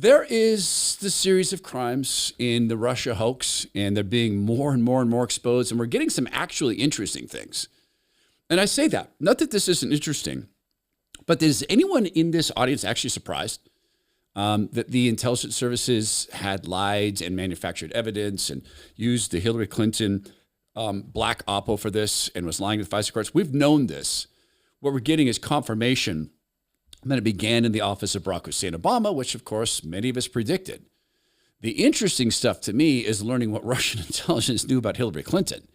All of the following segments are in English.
There is the series of crimes in the Russia hoax, and they're being more and more and more exposed, and we're getting some actually interesting things. And I say that, not that this isn't interesting, but is anyone in this audience actually surprised that the intelligence services had lied and manufactured evidence and used the Hillary Clinton black oppo for this and was lying to the FISA courts? We've known this. What we're getting is confirmation that it began in the office of Barack Hussein Obama, which, of course, many of us predicted. The interesting stuff to me is learning what Russian intelligence knew about Hillary Clinton.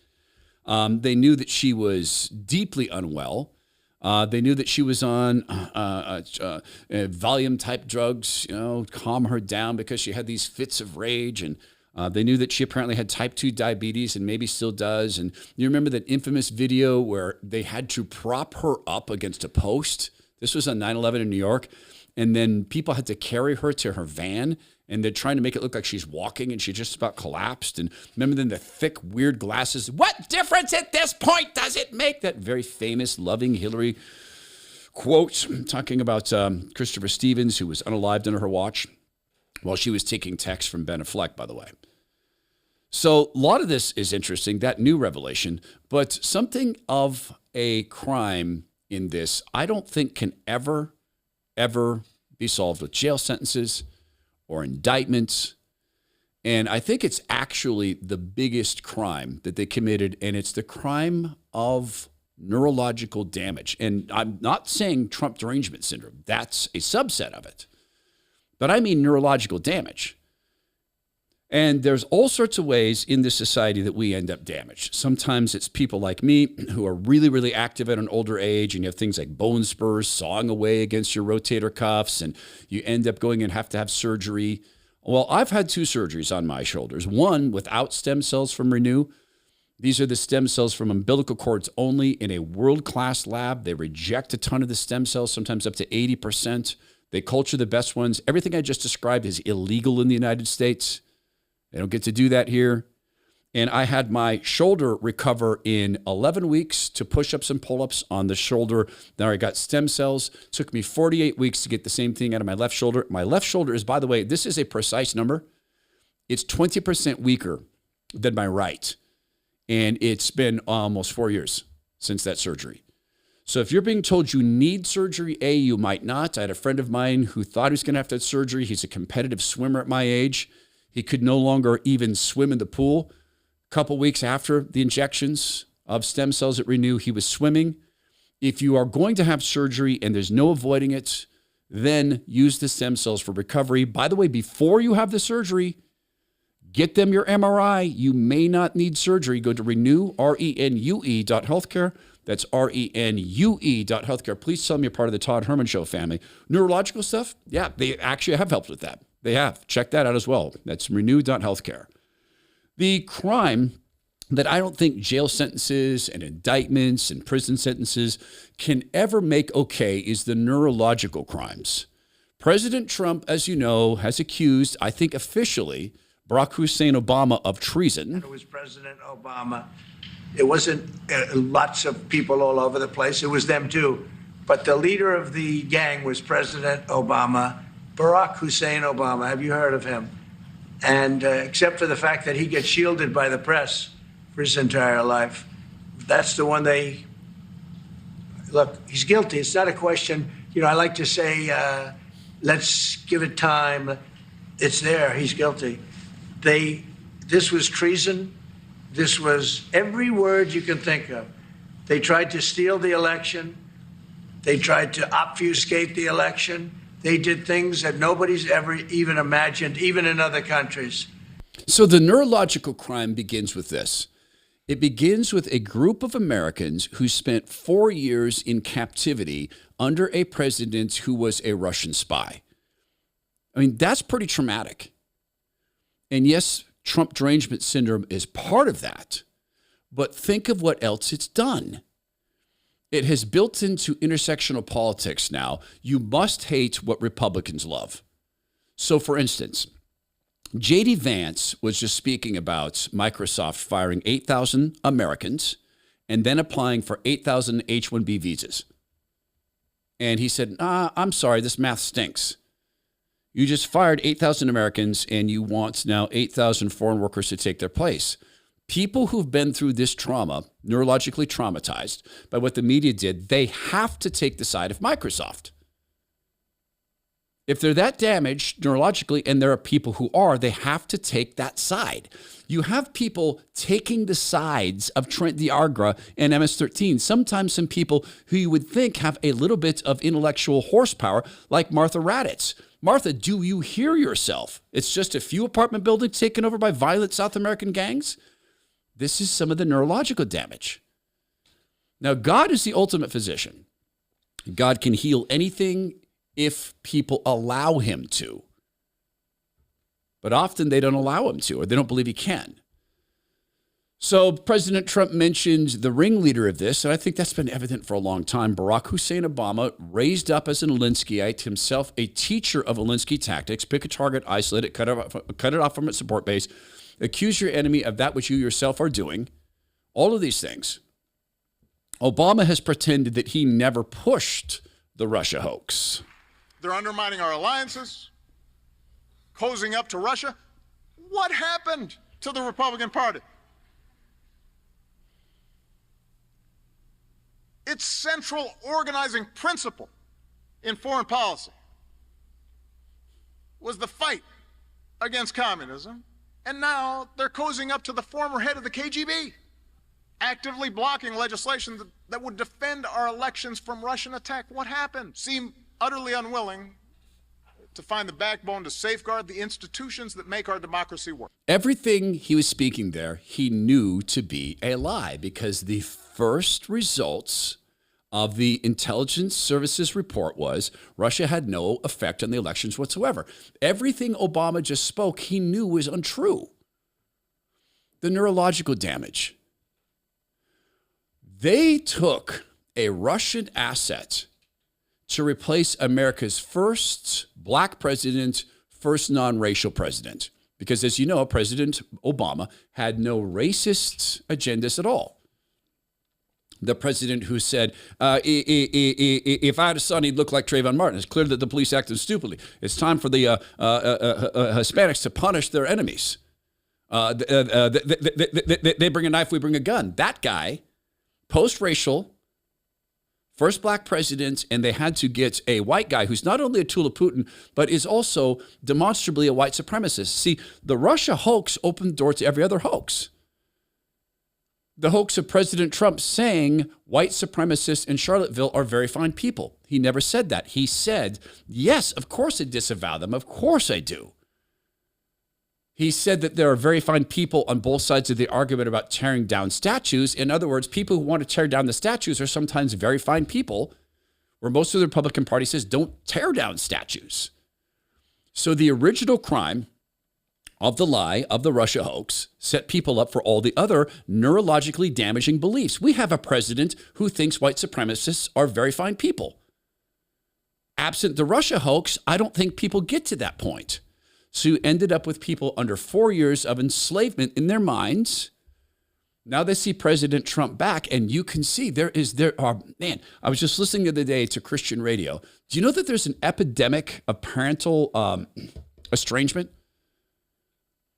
They knew that she was deeply unwell. They knew that she was on Valium-type drugs, calm her down because she had these fits of rage. And they knew that she apparently had type 2 diabetes and maybe still does. And you remember that infamous video where they had to prop her up against a post? This was on 9/11 in New York. And then people had to carry her to her van, and they're trying to make it look like she's walking, and she just about collapsed. And remember then the thick, weird glasses. What difference at this point does it make? That very famous loving Hillary quote talking about Christopher Stevens, who was unalived under her watch while she was taking texts from Ben Affleck, by the way. So a lot of this is interesting, that new revelation, but something of a crime in this, I don't think can ever be solved with jail sentences or indictments. And I think it's actually the biggest crime that they committed, and it's the crime of neurological damage. And I'm not saying Trump derangement syndrome. That's a subset of it. But I mean neurological damage. And there's all sorts of ways in this society that we end up damaged. Sometimes it's people like me who are really, really active at an older age, and you have things like bone spurs sawing away against your rotator cuffs, and you end up going and have to have surgery. Well, I've had 2 surgeries on my shoulders. One without stem cells from Renew. These are the stem cells from umbilical cords only in a world-class lab. They reject a ton of the stem cells, sometimes up to 80%. They culture the best ones. Everything I just described is illegal in the United States. They don't get to do that here. And I had my shoulder recover in 11 weeks to push-ups and pull-ups on the shoulder. Then I got stem cells. It took me 48 weeks to get the same thing out of my left shoulder. My left shoulder is, by the way, this is a precise number. It's 20% weaker than my right. And it's been almost 4 years since that surgery. So if you're being told you need surgery, A, you might not. I had a friend of mine who thought he was going to have to have surgery. He's a competitive swimmer at my age. He could no longer even swim in the pool. A couple weeks after the injections of stem cells at Renew, he was swimming. If you are going to have surgery and there's no avoiding it, then use the stem cells for recovery. By the way, before you have the surgery, get them your MRI. You may not need surgery. Go to Renew, RENUE.healthcare. That's RENUE.healthcare. Please tell me you're part of the Todd Herman Show family. Neurological stuff? Yeah, they actually have helped with that. They have. Check that out as well. That's renew.healthcare. The crime that I don't think jail sentences and indictments and prison sentences can ever make okay is the neurological crimes. President Trump, as you know, has accused, I think officially, Barack Hussein Obama of treason. It was President Obama. It wasn't lots of people all over the place. It was them too. But the leader of the gang was President Obama. Barack Hussein Obama, have you heard of him? And except for the fact that he gets shielded by the press for his entire life, that's the one they, look, he's guilty. It's not a question, I like to say, let's give it time. It's there, he's guilty. This was treason. This was every word you can think of. They tried to steal the election. They tried to obfuscate the election. They did things that nobody's ever even imagined, even in other countries. So the neurological crime begins with this. It begins with a group of Americans who spent 4 years in captivity under a president who was a Russian spy. I mean, that's pretty traumatic. And yes, Trump derangement syndrome is part of that. But think of what else it's done. It has built into intersectional politics now. You must hate what Republicans love. So, for instance, J.D. Vance was just speaking about Microsoft firing 8,000 Americans and then applying for 8,000 H-1B visas. And he said, I'm sorry, this math stinks. You just fired 8,000 Americans and you want now 8,000 foreign workers to take their place. People who've been through this trauma, neurologically traumatized by what the media did, they have to take the side of Microsoft. If they're that damaged neurologically, and there are people who are, they have to take that side. You have people taking the sides of Trent D'Agra and MS-13. Sometimes some people who you would think have a little bit of intellectual horsepower, like Martha Raddatz. Martha, do you hear yourself? It's just a few apartment buildings taken over by violent South American gangs. This is some of the neurological damage. Now, God is the ultimate physician. God can heal anything if people allow him to. But often they don't allow him to, or they don't believe he can. So President Trump mentioned the ringleader of this, and I think that's been evident for a long time. Barack Hussein Obama, raised up as an Alinskyite, himself a teacher of Alinsky tactics, pick a target, isolate it, cut it off from its support base, accuse your enemy of that which you yourself are doing, all of these things. Obama has pretended that he never pushed the Russia hoax. They're undermining our alliances, cozying up to Russia. What happened to the Republican Party? Its central organizing principle in foreign policy was the fight against communism, and now they're cozying up to the former head of the KGB, actively blocking legislation that would defend our elections from Russian attack. What happened? Seem utterly unwilling to find the backbone to safeguard the institutions that make our democracy work. Everything he was speaking there, he knew to be a lie, because the first results of the intelligence services report was Russia had no effect on the elections whatsoever. Everything Obama just spoke, he knew was untrue. The neurological damage. They took a Russian asset to replace America's first black president, first non-racial president. Because as you know, President Obama had no racist agendas at all. The president who said, if I had a son, he'd look like Trayvon Martin. It's clear that the police acted stupidly. It's time for the Hispanics to punish their enemies. They bring a knife, we bring a gun. That guy, post-racial, first black president, and they had to get a white guy who's not only a tool of Putin, but is also demonstrably a white supremacist. See, the Russia hoax opened the door to every other hoax. The hoax of President Trump saying white supremacists in Charlottesville are very fine people. He never said that. He said, yes, of course I disavow them. Of course I do. He said that there are very fine people on both sides of the argument about tearing down statues. In other words, people who want to tear down the statues are sometimes very fine people, where most of the Republican Party says don't tear down statues. So the original crime of the lie of the Russia hoax set people up for all the other neurologically damaging beliefs. We have a president who thinks white supremacists are very fine people. Absent the Russia hoax, I don't think people get to that point. So you ended up with people under 4 years of enslavement in their minds. Now they see President Trump back, and you can see man, I was just listening the other day to Christian radio. Do you know that there's an epidemic of parental estrangement?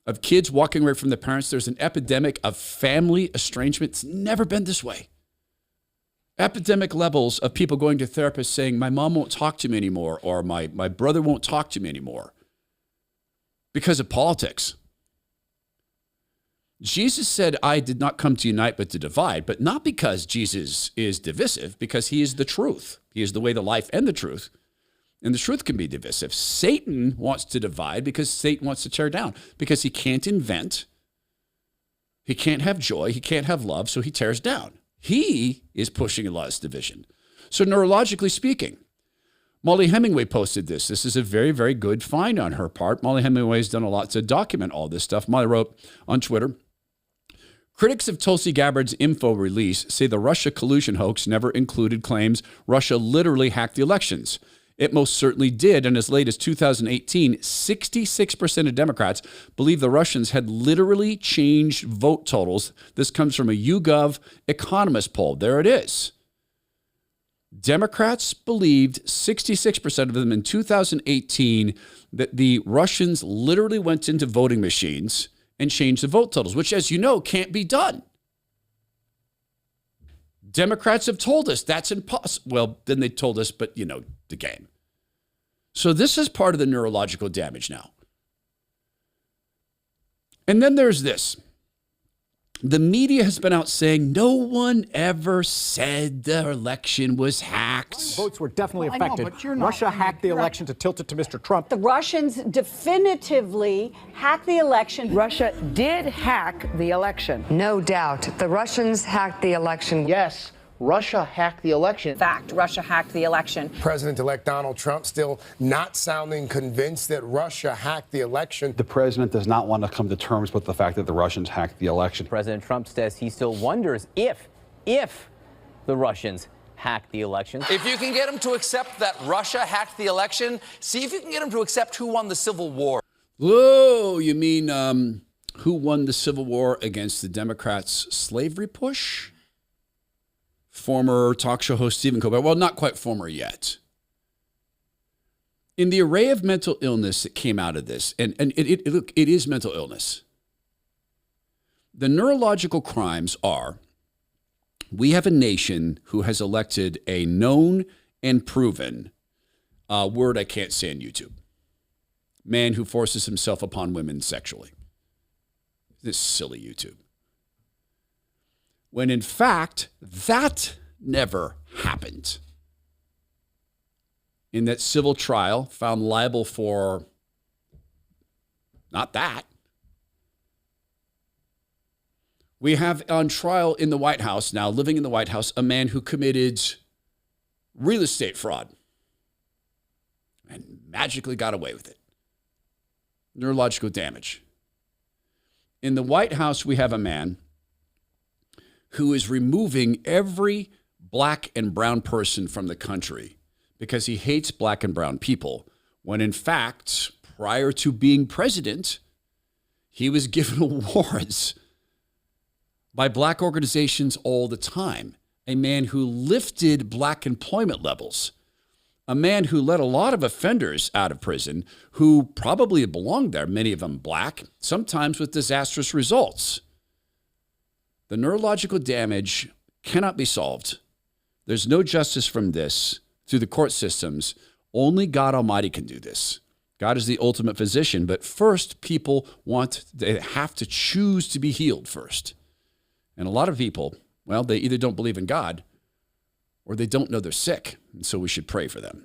Of kids walking away from their parents? There's an epidemic of family estrangement. It's never been this way. Epidemic levels of people going to therapists saying, my mom won't talk to me anymore, or my brother won't talk to me anymore. Because of politics. Jesus said, I did not come to unite, but to divide, but not because Jesus is divisive, because he is the truth. He is the way, the life, and the truth. And the truth can be divisive. Satan wants to divide because Satan wants to tear down, because he can't invent. He can't have joy. He can't have love, so he tears down. He is pushing a lot of division. So neurologically speaking, Molly Hemingway posted this. This is a very, very good find on her part. Molly Hemingway has done a lot to document all this stuff. Molly wrote on Twitter, critics of Tulsi Gabbard's info release say the Russia collusion hoax never included claims Russia literally hacked the elections. It most certainly did, and as late as 2018, 66% of Democrats believe the Russians had literally changed vote totals. This comes from a YouGov Economist poll. There it is. Democrats believed, 66% of them in 2018, that the Russians literally went into voting machines and changed the vote totals, which, as you know, can't be done. Democrats have told us that's impossible. Well, then they told us, but you know, the game. So this is part of the neurological damage now. And then there's this. The media has been out saying no one ever said the election was hacked. Votes were definitely affected. Russia hacked the election to tilt it to Mr. Trump. The Russians definitively hacked the election. Russia did hack the election. No doubt. The Russians hacked the election. Yes, Russia hacked the election. Fact, Russia hacked the election. President-elect Donald Trump still not sounding convinced that Russia hacked the election. The president does not want to come to terms with the fact that the Russians hacked the election. President Trump says he still wonders if the Russians hacked the election. If you can get him to accept that Russia hacked the election, see if you can get him to accept who won the Civil War. Whoa, you mean who won the Civil War against the Democrats' slavery push? Former talk show host Stephen Colbert. Well, not quite former yet. In the array of mental illness that came out of this, and look, it is mental illness. The neurological crimes are, we have a nation who has elected a known and proven word I can't say on YouTube. Man who forces himself upon women sexually. This silly YouTube. When in fact, that never happened. In that civil trial, found liable for not that. We have on trial in the White House, now living in the White House, a man who committed real estate fraud and magically got away with it. Neurological damage. In the White House, we have a man who is removing every black and brown person from the country because he hates black and brown people, when in fact, prior to being president, he was given awards by black organizations all the time. A man who lifted black employment levels. A man who let a lot of offenders out of prison who probably belonged there, many of them black, sometimes with disastrous results. The neurological damage cannot be solved. There's no justice from this through the court systems. Only God Almighty can do this. God is the ultimate physician, but first they have to choose to be healed first. And a lot of people, well, they either don't believe in God or they don't know they're sick, and so we should pray for them.